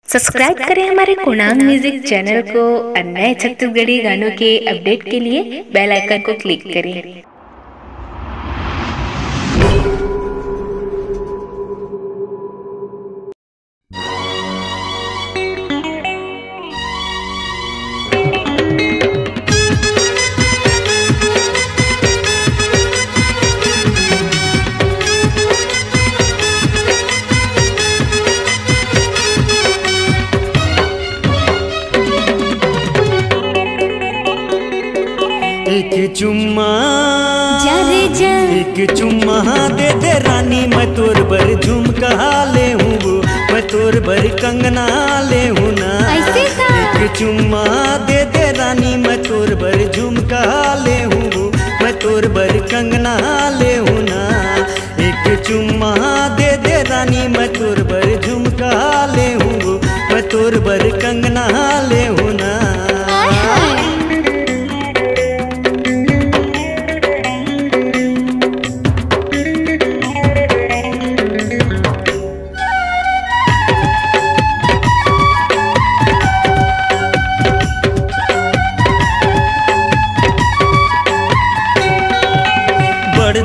Subscribe करें हमारे कुणांग music channel को और नए छत्तीसगढ़ी गानों के अपडेट के लिए बेल आइकन को क्लिक करें। एक चुम्मा जा रे जा, एक चुम्मा दे दे रानी, मैं तोर बर झुमका ले हूँ, मैं तोर बर कंगना ले हूँ ना। ऐसे का? एक चुम्मा दे दे रानी, मैं तोर बर झुमका ले हूँ, मैं तोर बर कंगना ले हूँ ना। एक चुम्मा दे दे रानी, मैं तोर बर झुमका ले हूँ, मैं तोर बर कंगना ले हूँ ना।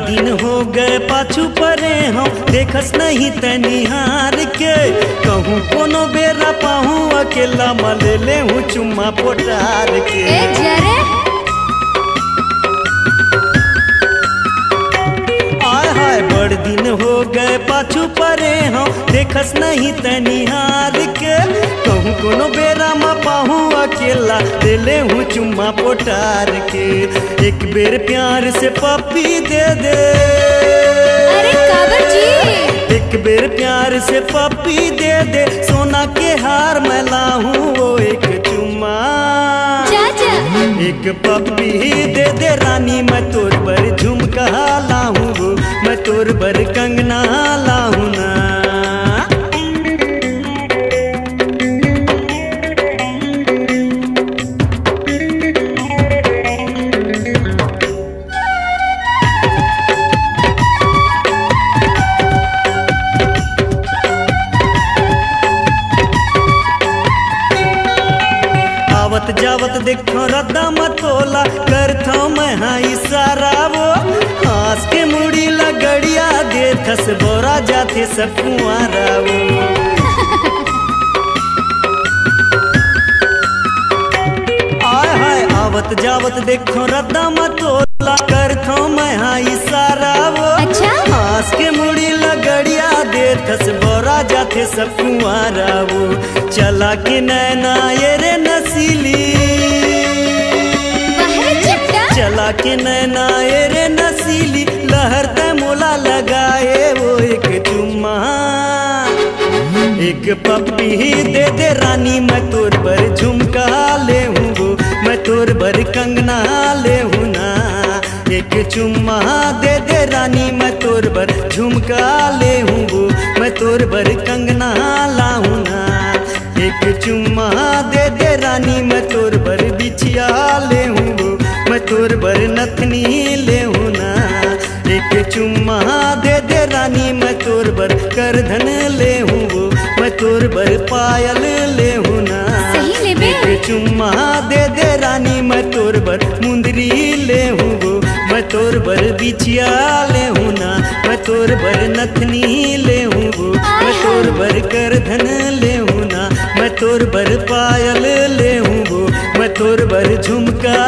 दिन हो गए पाछू परे हम, देखस नहीं तनिहार के, कहूँ कोनो बेरा पाहूँ अकेला मल ले हूँ चुम्मा पोटार के। आय हाय बड़ दिन हो गए पाछू परे हम, देखस नहीं तनिहार के, कहूँ कोनो बेरा मा पाहूँ अकेला ले ले हूँ चुम्मा पोटार के। एक बेर प्यार से पप्पी दे दे, अरे काबर जी, एक बेर प्यार से पप्पी दे दे, सोना के हार मैं लाहूँ वो एक चुम्मा। चाचा एक पप्पी दे दे रानी, मैं तोर बर झुमका लाहूँ, मैं तोर बर कंगना लाहूँ ना। आवत जावत देखो रद्दा मतोला, करथो मैं हाँ इशारा वो, हंस के मुड़ी लगड़िया दे थस बोरा जाते सब कुआरा वो। आय हाय आवत जावत देखो रद्दा मतोला, करथो मैं हाँ इशारा वो, अच्छा? हंस के मुड़ी लगड़िया दे थस बोरा जाते सब कुआरा वो। चला के नैना ये रे नसीली, चला के नैना ये रे नसीली, लहर ते मोला लगाए वो एक चुम्मा। एक पप्पी दे दे रानी, मैं तोर बर झुमका ले हूँ, मैं तोर बर कंगना ले हूँ ना। एक चुम्मा दे दे रानी, मैं तोर बर झुमका ले हूँ, मैं तोर बर कंगना लाहूँ ना। एक चुम्मा दे दे रानी, मैं तोर बर बिछिया ले हूँ, मैं तोर बर नथनी ले हूँ ना। एक चुम्मा दे दे रानी, मैं तोर बर करधन ले हूँ, मैं तोर बर पायल ले हूँ ना। एक चुम्मा दे दे रानी, मैं तोर बर मुंदरी ले हूँ, मैं तोर बर बिछिया ले हूँ ना। मैं तोर बर नथनी ले हूँ, मैं तोर बर करधन ले हूँ ना। मैं तोर बर पायल ले हूँ, मैं तोर बर झुमका